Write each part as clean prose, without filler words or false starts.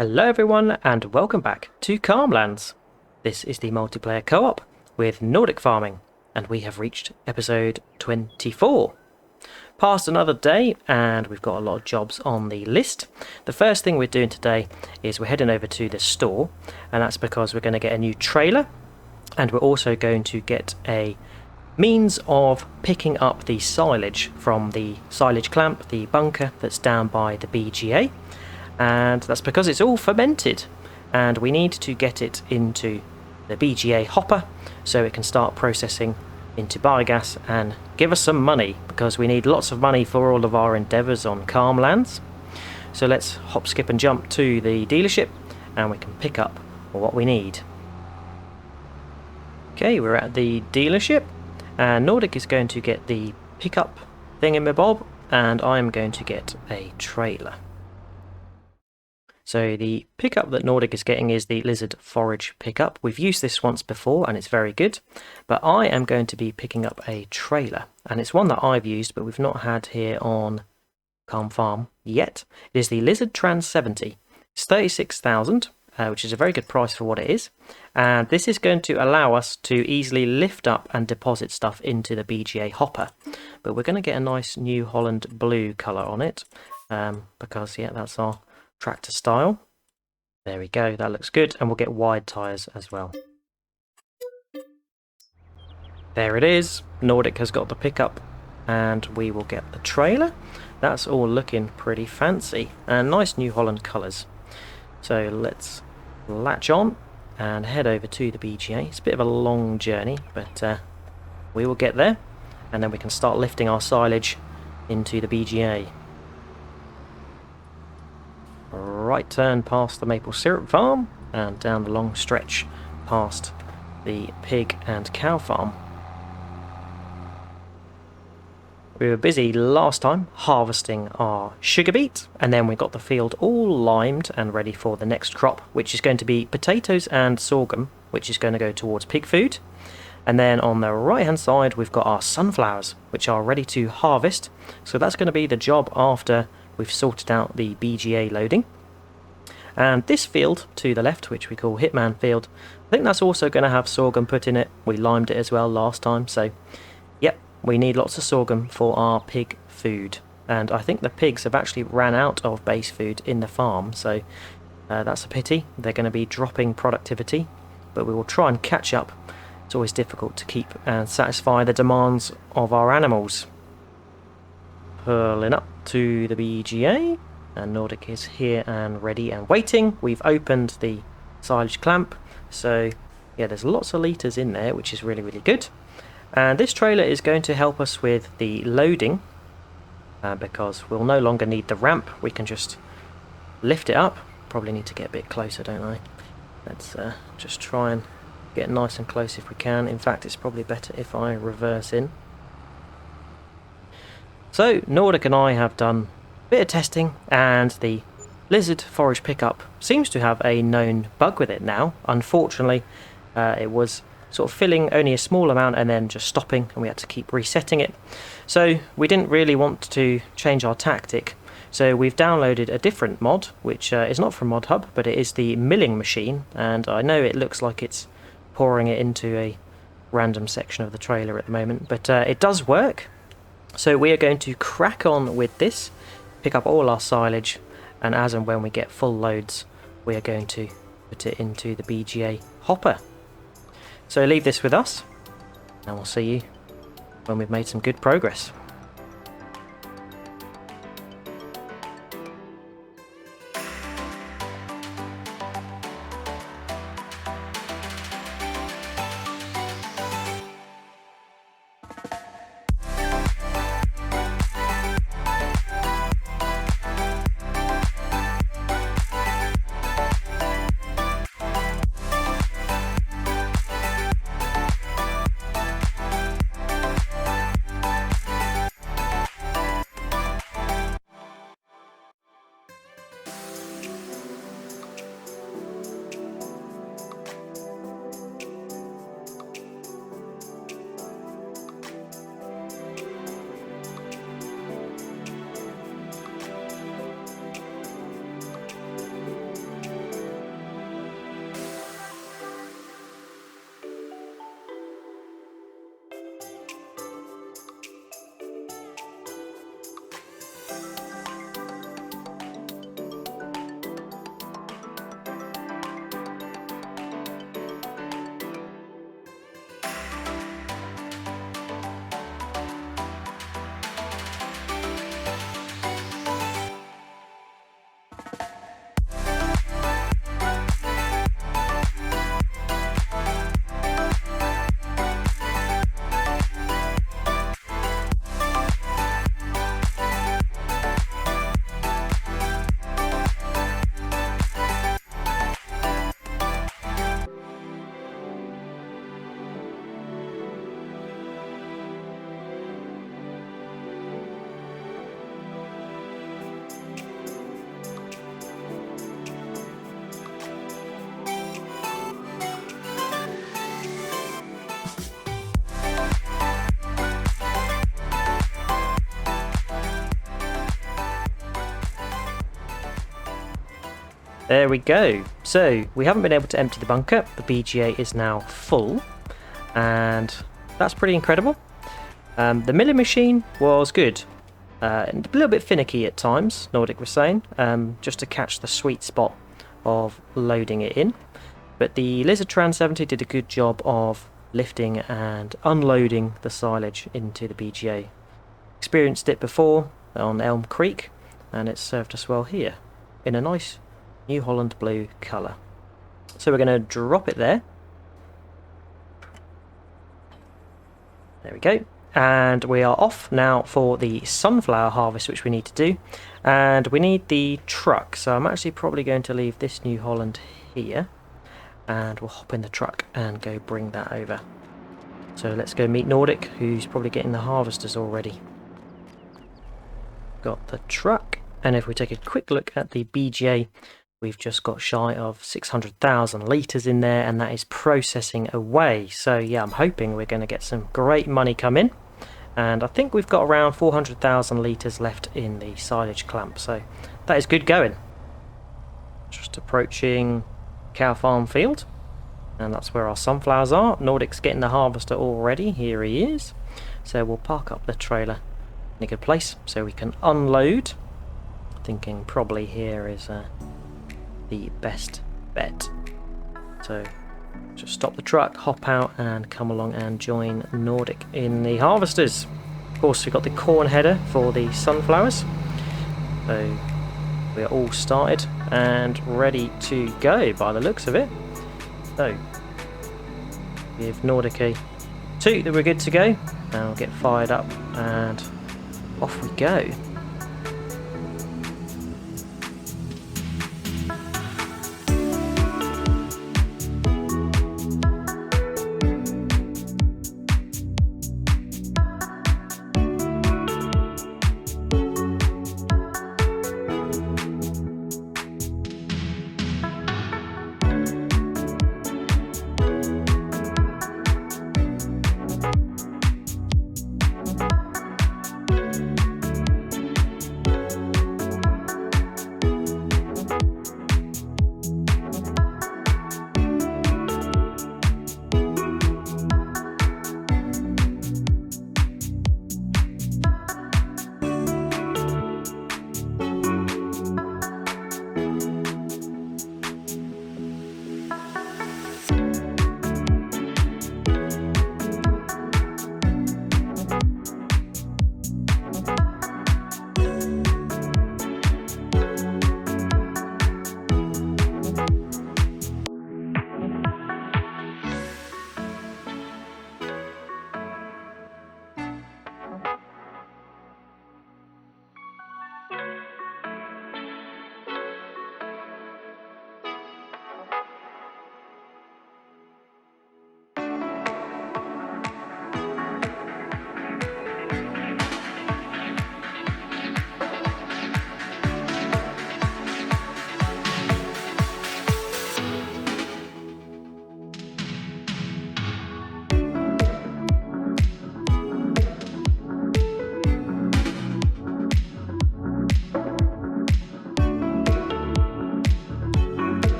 Hello everyone and welcome back to Calmlands. This is the multiplayer co-op with Nordic farming and we have reached episode 24. Passed another day and we've got a lot of jobs on the list. The first thing we're doing today is we're heading over to the store, and that's because we're going to get a new trailer and we're also going to get a means of picking up the silage from the silage clamp, the bunker that's down by the BGA. And that's because it's all fermented and we need to get it into the BGA hopper so it can start processing into biogas and give us some money, because we need lots of money for all of our endeavours on Calmlands. So let's hop, skip and jump to the dealership and we can pick up what we need. Okay, we're at the dealership and Nordic is going to get the pickup thingamabob and I'm going to get a trailer. So the pickup that Nordic is getting is the lizard forage pickup. We've used this once before and it's very good, but I am going to be picking up a trailer, and it's one that I've used but we've not had here on Calm Farm yet. It is the Lizard Trans 70. It's 36,000, which is a very good price for what it is, and this is going to allow us to easily lift up and deposit stuff into the BGA hopper. But we're going to get a nice New Holland blue colour on it, because yeah, that's our tractor style. There we go, that looks good, and we'll get wide tyres as well. There it is, Nordic has got the pickup and we will get the trailer. That's all looking pretty fancy and nice New Holland colours. So let's latch on and head over to the BGA. It's a bit of a long journey, but we will get there and then we can start lifting our silage into the BGA. Right turn past the maple syrup farm and down the long stretch past the pig and cow farm. We were busy last time harvesting our sugar beet, and then we got the field all limed and ready for the next crop, which is going to be potatoes and sorghum, which is going to go towards pig food. And then on the right hand side we've got our sunflowers, which are ready to harvest, so that's going to be the job after we've sorted out the BGA loading. And this field to the left, which we call Hitman Field, I think that's also going to have sorghum put in it. We limed it as well last time, so yep, we need lots of sorghum for our pig food. And I think the pigs have actually ran out of base food in the farm, so that's a pity. They're going to be dropping productivity, but we will try and catch up. It's always difficult to keep and satisfy the demands of our animals. Pulling up to the BGA, and Nordic is here and ready and waiting. We've opened the silage clamp, so yeah, there's lots of litres in there, which is really, really good. And this trailer is going to help us with the loading, because we'll no longer need the ramp. We can just lift it up. Probably need to get a bit closer, don't I? Let's just try and get nice and close if we can. In fact, it's probably better if I reverse in. So Nordic and I have done a bit of testing, and the lizard forage pickup seems to have a known bug with it now. Unfortunately, it was sort of filling only a small amount and then just stopping, and we had to keep resetting it. So we didn't really want to change our tactic, so we've downloaded a different mod, which is not from ModHub, but it is the milling machine, and I know it looks like it's pouring it into a random section of the trailer at the moment, but it does work. So we are going to crack on with this, pick up all our silage, and as and when we get full loads we are going to put it into the BGA hopper. So leave this with us and we'll see you when we've made some good progress. There we go. So we haven't been able to empty the bunker. The BGA is now full, and that's pretty incredible. The milling machine was good. A little bit finicky at times, Nordic was saying, just to catch the sweet spot of loading it in. But the Lizard Tran 70 did a good job of lifting and unloading the silage into the BGA. Experienced it before on Elm Creek, and it's served us well here in a nice New Holland blue colour. So we're going to drop it there. There we go. And we are off now for the sunflower harvest, which we need to do. And we need the truck. So I'm actually probably going to leave this New Holland here. And we'll hop in the truck and go bring that over. So let's go meet Nordic, who's probably getting the harvesters already. Got the truck. And if we take a quick look at the BGA, we've just got shy of 600,000 litres in there, and that is processing away. So yeah, I'm hoping we're going to get some great money come in. And I think we've got around 400,000 litres left in the silage clamp. So that is good going. Just approaching cow farm field. And that's where our sunflowers are. Nordic's getting the harvester already. Here he is. So we'll park up the trailer in a good place so we can unload. Thinking probably here is the best bet. So just stop the truck, hop out and come along and join Nordic in the harvesters. Of course, we've got the corn header for the sunflowers. So we're all started and ready to go by the looks of it. So give Nordic a toot that we're good to go, and we'll get fired up and off we go.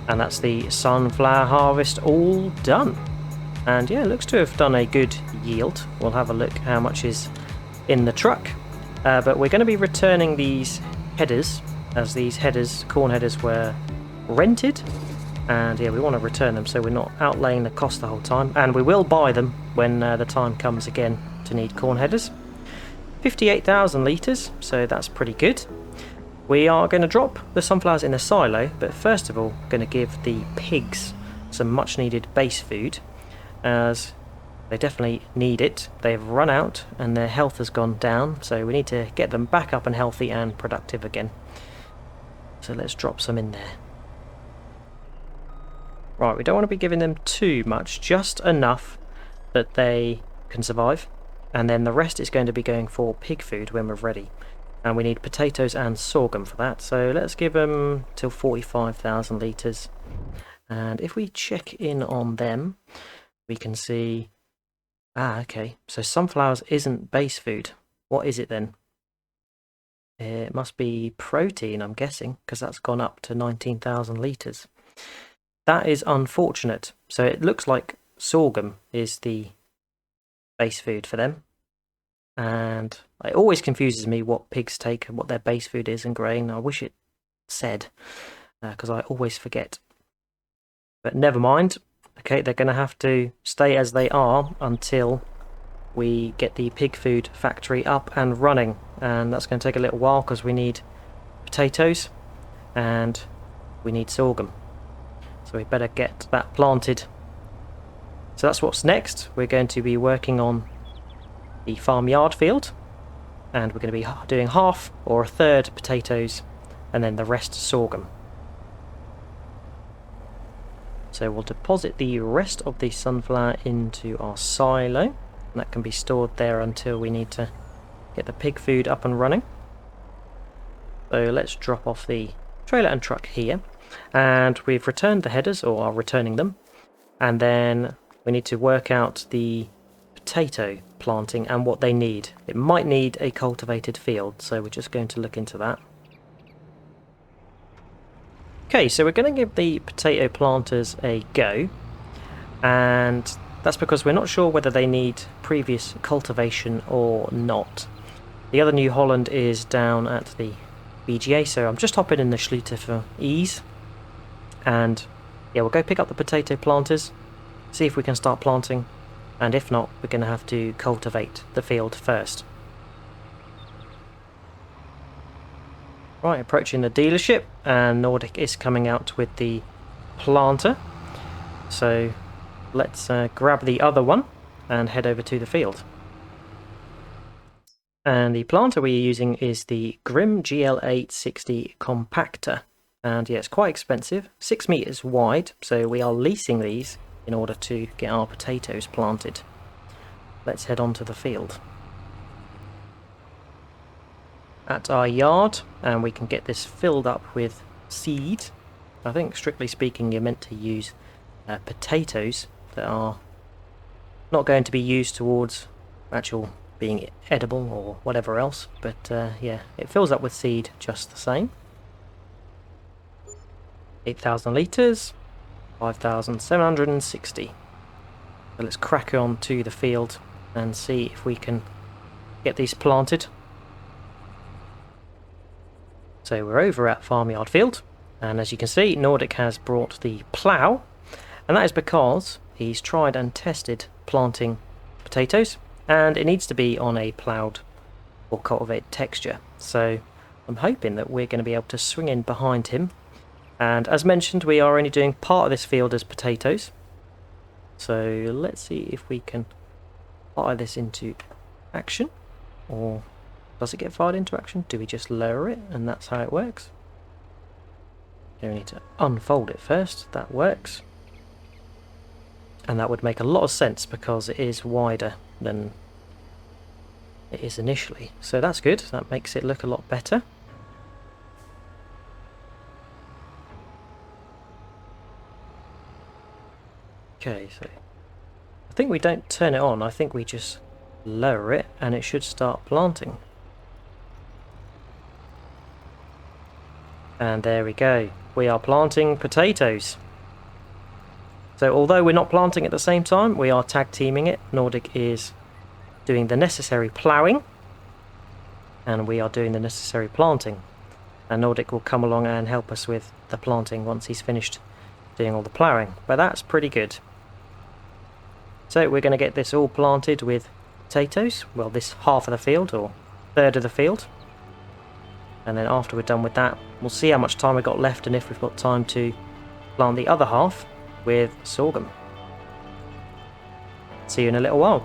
And that's the sunflower harvest all done. And yeah, it looks to have done a good yield. We'll have a look how much is in the truck. But we're going to be returning these headers, as these headers, corn headers, were rented. And yeah, we want to return them so we're not outlaying the cost the whole time. And we will buy them when the time comes again to need corn headers. 58,000 litres, so that's pretty good. We are going to drop the sunflowers in the silo, but first of all, going to give the pigs some much needed base food, as They definitely need it. They've run out and their health has gone down, so we need to get them back up and healthy and productive again. So let's drop some in there. Right, we don't want to be giving them too much, just enough that they can survive, and then the rest is going to be going for pig food when we're ready. And we need potatoes and sorghum for that, so let's give them till 45,000 litres. And if we check in on them, we can see... okay, so sunflowers isn't base food. What is it then? It must be protein, I'm guessing, because that's gone up to 19,000 litres. That is unfortunate. So it looks like sorghum is the base food for them. And it always confuses me what pigs take and what their base food is in grain. I wish it said, because I always forget. But never mind. Okay, they're going to have to stay as they are until we get the pig food factory up and running. And that's going to take a little while because we need potatoes and we need sorghum. So we better get that planted. So that's what's next. We're going to be working on the farmyard field. And we're going to be doing half or a third potatoes and then the rest sorghum. So we'll deposit the rest of the sunflower into our silo, and that can be stored there until we need to get the pig food up and running. So let's drop off the trailer and truck here, and we've returned the headers, or are returning them, and then we need to work out the potato planting and what they need. It might need a cultivated field, so we're just going to look into that. Okay, so we're going to give the potato planters a go, and that's because we're not sure whether they need previous cultivation or not. The other New Holland is down at the BGA, so I'm just hopping in the Schluter for ease. And yeah, we'll go pick up the potato planters, see if we can start planting, and if not, we're going to have to cultivate the field first. Right, approaching the dealership, and Nordic is coming out with the planter. So let's grab the other one and head over to the field. And the planter we're using is the Grimm GL860 Compactor. And yeah, it's quite expensive, 6 meters wide, so we are leasing these in order to get our potatoes planted. Let's head on to the field. At our yard, and we can get this filled up with seed. I think strictly speaking you're meant to use potatoes that are not going to be used towards actual being edible or whatever else, but yeah, it fills up with seed just the same. 8,000 litres, 5,760. So let's crack on to the field and see if we can get these planted. So we're over at Farmyard Field, and as you can see, Nordic has brought the plough, and that is because he's tried and tested planting potatoes, and it needs to be on a ploughed or cultivated texture. So I'm hoping that we're going to be able to swing in behind him. And as mentioned, we are only doing part of this field as potatoes. So let's see if we can fire this into action, or does it get fired into action? Do we just lower it and that's how it works? Okay, we need to unfold it first. That works. And that would make a lot of sense because it is wider than it is initially. So that's good. That makes it look a lot better. Okay, so I think we don't turn it on. I think we just lower it and it should start planting. And there we go. We are planting potatoes. So although we're not planting at the same time, we are tag teaming it. Nordic is doing the necessary ploughing, and we are doing the necessary planting. And Nordic will come along and help us with the planting once he's finished doing all the ploughing. But that's pretty good. So we're going to get this all planted with potatoes. Well, this half of the field, or third of the field. And then after we're done with that, we'll see how much time we've got left and if we've got time to plant the other half with sorghum. See you in a little while.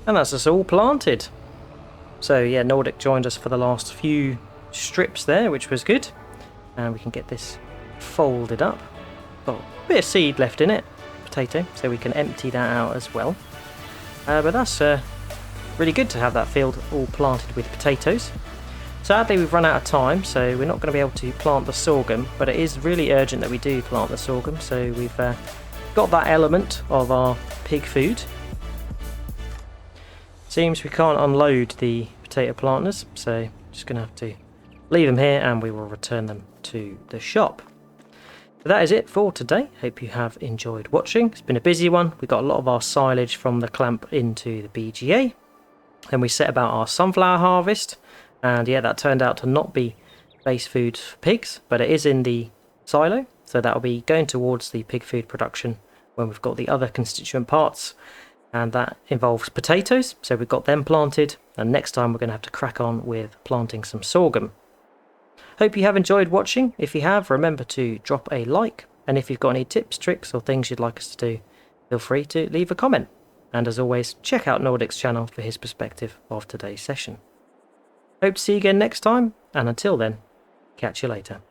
And that's us all planted. So yeah, Nordic joined us for the last few strips there, which was good. And we can get this folded up. Got a bit of seed left in it, potato, so we can empty that out as well. But that's really good to have that field all planted with potatoes. Sadly, we've run out of time, so we're not going to be able to plant the sorghum, but it is really urgent that we do plant the sorghum, so we've got that element of our pig food. Seems we can't unload the potato planters, so just going to have to leave them here and we will return them to the shop. But that is it for today. Hope you have enjoyed watching. It's been a busy one. We got a lot of our silage from the clamp into the BGA. Then we set about our sunflower harvest, and yeah, that turned out to not be base food for pigs, but it is in the silo, so that will be going towards the pig food production when we've got the other constituent parts. And that involves potatoes, so we've got them planted, and next time we're going to have to crack on with planting some sorghum. Hope you have enjoyed watching. If you have, remember to drop a like, and if you've got any tips, tricks or things you'd like us to do, feel free to leave a comment. And as always, check out Nordic's channel for his perspective of today's session. Hope to see you again next time, and until then, catch you later.